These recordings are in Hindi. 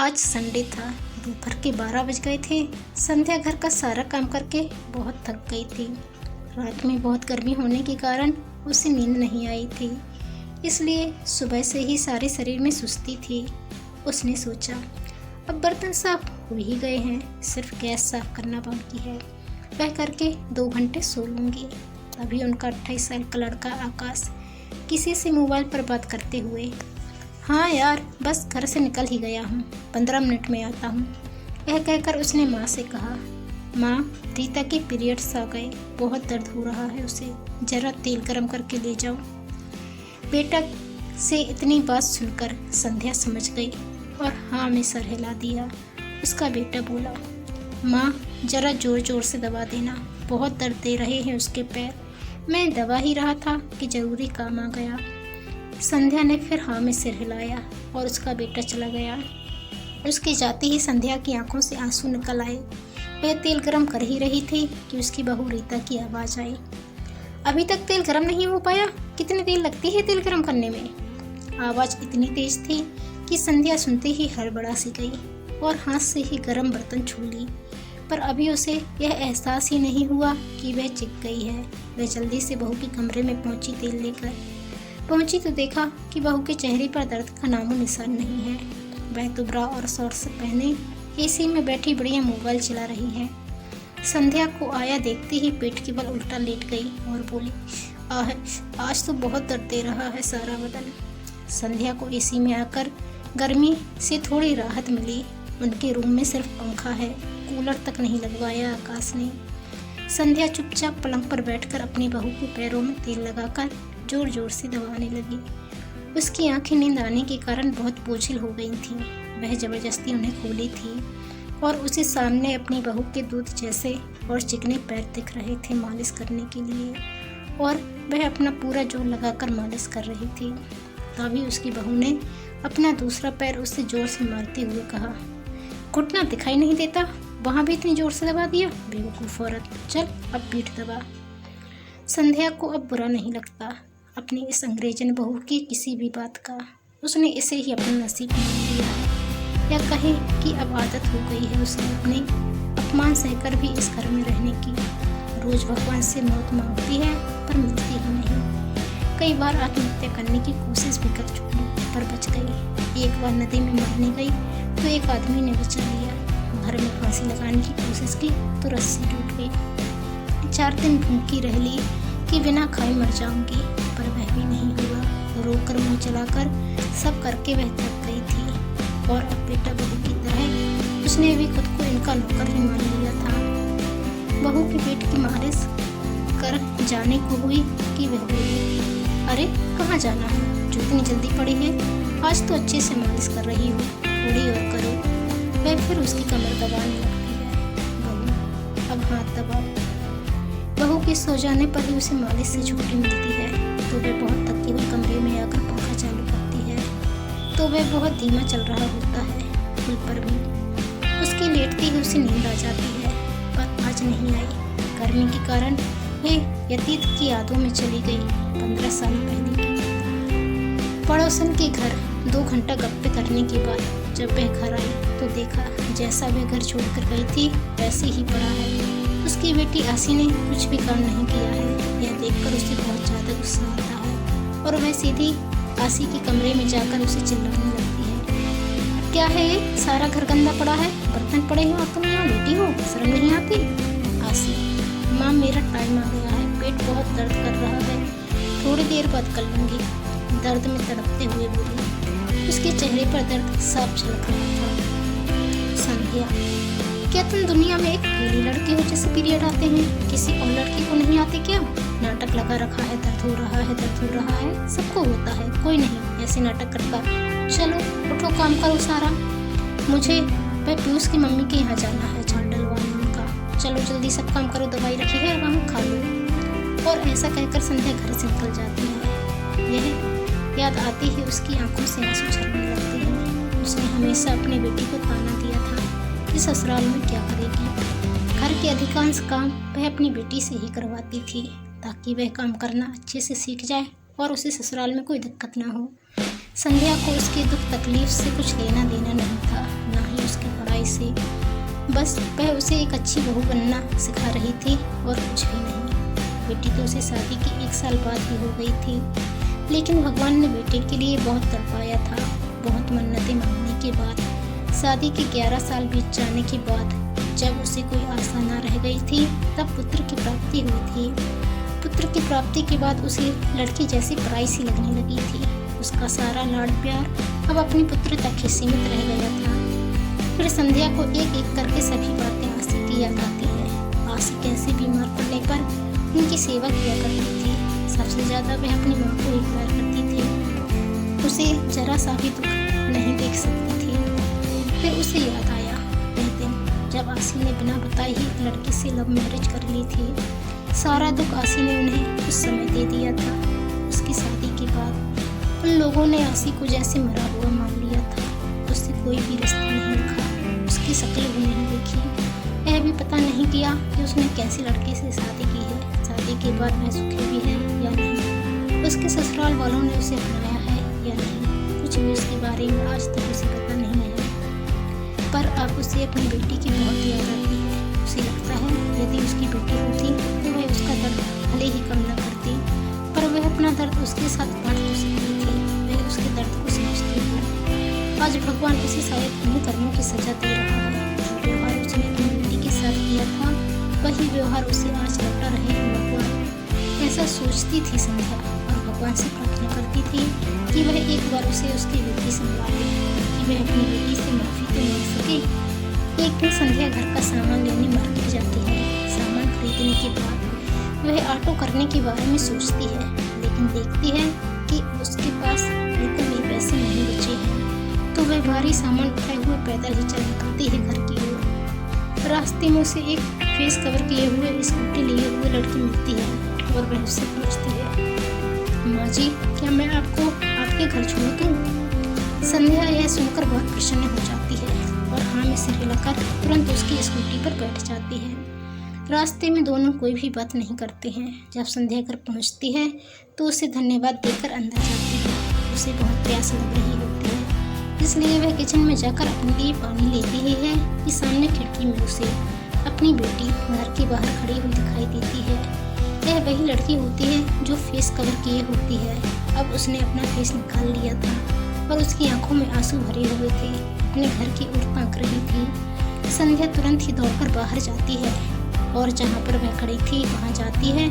आज संडे था। दोपहर के 12 बज गए थे। संध्या घर का सारा काम करके बहुत थक गई थी। रात में बहुत गर्मी होने के कारण उसे नींद नहीं आई थी, इसलिए सुबह से ही सारे शरीर में सुस्ती थी। उसने सोचा, अब बर्तन साफ हो ही गए हैं, सिर्फ गैस साफ करना बाकी है। वह करके 2 घंटे सो लूँगी। अभी उनका 28 साल का लड़का आकाश किसी से मोबाइल पर बात करते हुए, हाँ यार, बस घर से निकल ही गया हूँ, 15 मिनट में आता हूँ। यह कहकर उसने माँ से कहा, माँ, रीता के पीरियड्स आ गए, बहुत दर्द हो रहा है उसे, जरा तेल गरम करके ले जाओ। बेटा से इतनी बात सुनकर संध्या समझ गई और हाँ में सर हिला दिया। उसका बेटा बोला, माँ, जरा जोर जोर से दबा देना, बहुत दर्द दे रहे हैं उसके पैर। मैं दबा ही रहा था कि जरूरी काम आ गया। संध्या ने फिर हाँ में सिर हिलाया और उसका बेटा चला गया। उसके जाते ही संध्या की आंखों से आंसू निकल आए। वह तेल गरम कर ही रही थी कि उसकी बहू रीता की आवाज़ आई, अभी तक तेल गरम नहीं हो पाया? कितनी देर लगती है तेल गरम करने में? आवाज़ इतनी तेज थी कि संध्या सुनते ही हड़बड़ा सी गई और हाथ से ही गरम बर्तन छू ली, पर अभी उसे यह एहसास ही नहीं हुआ कि वह चिक गई है। वह जल्दी से बहू के कमरे में पहुंची। तेल लेकर पहुंची तो देखा कि बहू के चेहरे पर दर्द का नामो निशान नहीं है। वह तो ब्रा और शॉर्ट्स पहने एसी में बैठी बढ़िया मोबाइल चला रही है। संध्या को आया देखते ही पेट के बल उल्टा लेट गई और बोली, आज तो बहुत दर्द दे रहा है सारा बदन। संध्या को एसी में आकर गर्मी से थोड़ी राहत मिली। उनके रूम में सिर्फ पंखा है, कूलर तक नहीं लगवाया आकाश ने। संध्या चुपचाप पलंग पर बैठकर अपनी बहू के पैरों में तेल लगाकर जोर जोर से दबाने लगी। उसकी आंखें नींद आने के कारण बहुत बोझिल हो गई थीं। वह जबरदस्ती उन्हें खोली थी और उसे सामने अपनी बहू के दूध जैसे और चिकने पैर दिख रहे थे मालिश करने के लिए, और वह अपना पूरा जोर लगाकर मालिश कर रही थी। तभी उसकी बहू ने अपना दूसरा पैर उससे जोर से मारते हुए कहा, घुटना दिखाई नहीं देता, वहाँ भी इतनी जोर से दबा दिया, बेवकूफ़ औरत, चल अब पीठ दबा। संध्या को अब बुरा नहीं लगता अपनी इस अंग्रेजन बहू की किसी भी बात का। उसने इसे ही अपना नसीब मान लिया है, या कहे कि अब आदत हो गई है उसे अपने अपमान सहकर भी इस घर में रहने की। रोज भगवान से मौत मांगती है पर मिलती ही नहीं। कई बार आत्महत्या करने की कोशिश भी कर चुकी पर बच गई। एक बार नदी में मरने गई तो एक आदमी ने बचा लिया। घर में फांसी लगाने की कोशिश की तो रस्सी टूट गई। 4 दिन भूखी रह ली कि बिना खाए मर जाऊंगी, पर वह भी नहीं हुआ। रोकर मुंह चलाकर सब करके वह थक गई थी और अब बेटा बहू की तरह उसने भी खुद को इनका नौकर ही मान लिया था। बहू के पेट की मालिश कर जाने को हुई कि वह बोली, अरे कहाँ जाना है, जो इतनी जल्दी पड़ी है? आज तो अच्छे से मालिश कर रही हूँ, थोड़ी और करो। वह फिर उसकी कमर दबाने लगती है। बहू, अब हाथ दबाओ। बहू के सो जाने पर ही उसे मालिश से छुट्टी मिलती है तो वह बहुत थकी हुई कमरे में आकर पंखा चालू करती है तो वह बहुत धीमा चल रहा होता है। पुल पर भी उसके लेटते ही उसे नींद आ जाती है, पर आज नहीं आई। गर्मी के कारण वह अतीत की यादों में चली गई, 15 साल पहले की। पड़ोसन के घर 2 घंटा गप्पे करने के बाद जब वह घर आई तो देखा जैसा वह घर छोड़कर गई थी वैसे ही पड़ा है। उसकी बेटी आसी ने कुछ भी काम नहीं किया है। यह देखकर उसे बहुत ज़्यादा गुस्सा आता है और वह सीधी आसी के कमरे में जाकर उसे चिल्लाने लगती है, क्या है ये, सारा घर गंदा पड़ा है, बर्तन पड़े हैं और तुम यहाँ लेटी हो, शर्म नहीं आती? आसी, माँ, मेरा टाइम आ गया है, पेट बहुत दर्द कर रहा है, थोड़ी देर बाद कर लूँगी, दर्द में तड़पते हुए बोली। उसके चेहरे पर दर्द साफ झलक रहा था। संध्या, क्या तुम दुनिया में एक अकेली लड़की हो जिसे पीरियड आते हैं? किसी और लड़की को नहीं आते क्या? नाटक लगा रखा है, दर्द हो रहा है, दर्द हो रहा है, सबको होता है, कोई नहीं ऐसे नाटक करता। चलो उठो, काम करो सारा। मुझे वह पीयूष की मम्मी के यहाँ जाना है, झाड़ डलवाने उनका। चलो जल्दी सब काम करो, दवाई रखी है वहाँ खा लो। और ऐसा कहकर संध्या घर से निकल जाती है। यह याद आती ही उसकी आंखों से आंसू झरने लगते हैं। उसने हमेशा अपनी बेटी को ताना दिया था कि ससुराल में क्या करेगी। घर के अधिकांश काम वह अपनी बेटी से ही करवाती थी ताकि वह काम करना अच्छे से सीख जाए और उसे ससुराल में कोई दिक्कत ना हो। संध्या को उसके दुख तकलीफ से कुछ लेना देना नहीं था, बस वह उसे एक अच्छी बहू बनना सिखा रही थी और कुछ भी नहीं। बेटी तो उसे शादी के 1 साल बाद ही हो गई थी, लेकिन भगवान ने बेटे के लिए बहुत तड़पाया था। बहुत मन्नतें मांगने के बाद शादी के 11 साल बीत जाने के बाद जब उसे कोई आशा न रह गई थी, तब पुत्र की प्राप्ति हुई थी। पुत्र की प्राप्ति के बाद उसे लड़की जैसी पराई सी लगने लगी थी। उसका सारा लाड़ प्यार अब अपनी पुत्र तक ही सीमित रह गया था। फिर संध्या को एक एक करके सभी बातें आशी की याद आती है। आशी कैसे बीमार पड़ने पर उनकी सेवा किया करती थी। सबसे ज्यादा वह अपनी माँ को ही प्यार करती थी। उसे जरा सा भी दुख नहीं देख सकती थी। फिर उसे याद आया वह दिन जब आशी ने बिना बताए ही एक लड़के से लव मैरिज कर ली थी। सारा दुख आशी ने उन्हें उस समय दे दिया था। उसकी शादी के बाद उन लोगों ने आशी को जैसे मरा हुआ मान लिया था। उससे कोई भी रिश्ता नहीं रखा, उसकी शक्ल भी नहीं देखी। यह भी पता नहीं किया कि उसने कैसे लड़के से शादी की है, शादी के बाद वह सुखी भी है या नहीं, उसके ससुराल वालों ने उसे अपनाया है या नहीं। कुछ भी उसके बारे में आज तक उसे पता नहीं है। पर अब उसे अपनी बेटी की बहुत याद आती है। उसे लगता है यदि उसकी बेटी होती तो वह उसका दर्द भले ही कम न करती, पर वह अपना दर्द उसके साथ बांट तो सकती थी। वह उसके दर्द को समझती थी। आज भगवान उसे शायद उन्हीं कर्मों की सजा दे रहा है। जो व्यवहार उसने अपनी बेटी के साथ किया था, वही व्यवहार उसे आज लौटा रहे हैं भगवान। ऐसा सोचती थी संध्या और भगवान से प्रार्थना करती थी कि वह एक बार उसे उसकी बेटी संभाले, कि वह अपनी बेटी से माफी तो मांग सके। एक दिन संध्या घर का सामान लेने मार्केट जाती है। सामान खरीदने के बाद वह ऑटो करने के बारे में सोचती है, लेकिन देखती है कि उसके पास बिल्कुल भी पैसे नहीं बचे हैं। तो वह भारी सामान उठाए हुए पैदल ही चल निकलती है घर की ओर। रास्ते में उसे एक फेस कवर किए हुए स्कूटी लिए हुए लड़की मिलती है और वह उससे पूछती है, माँ जी क्या मैं आपको आपके घर छोड़ दूँ? संध्या यह सुनकर बहुत प्रसन्न हो जाती है और हाँ में सिर हिलाकर तुरंत उसकी स्कूटी पर बैठ जाती है। रास्ते में दोनों कोई भी बात नहीं करते हैं। जब संध्या घर पहुंचती है तो उसे धन्यवाद देकर अंदर जाती है। उसे बहुत प्यास लग रही होती है, इसलिए वह किचन में जाकर अपने लिए पानी लेती ही है कि सामने खिड़की में उसे अपनी बेटी घर के बाहर खड़ी हुई दिखाई देती है। यह वही लड़की होती है जो फेस कवर किए होती है। अब उसने अपना फेस निकाल लिया था और उसकी आंखों में आंसू भरे हुए थे। अपने घर की ओर ताक रही थी। संध्या तुरंत ही दौड़कर बाहर जाती है और जहाँ पर वह खड़ी थी वहाँ जाती है,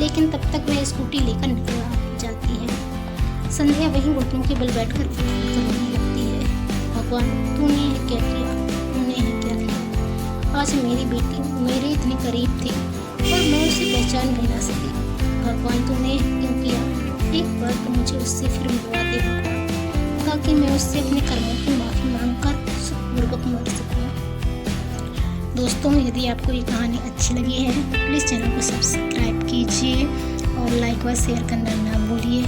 लेकिन तब तक वह स्कूटी लेकर निकल जाती है। संध्या वहीं घुटनों के बल बैठकर रोने लगती है। भगवान तूने यह क्या किया, तूने यह क्या किया? आज मेरी बेटी मेरे इतनी करीब थी और मैं उसे पहचान भी ना सकी। भगवान तूने क्यों किया? एक बार तो मुझे उससे फिर मिलवा दे भगवान, ताकि मैं उससे अपने कर्मों की माफ़ी मांगकर सुखपूर्वक मर सकूं। दोस्तों, यदि आपको ये कहानी अच्छी लगी है तो प्लीज़ चैनल को सब्सक्राइब कीजिए और लाइक व शेयर करना ना भूलिए।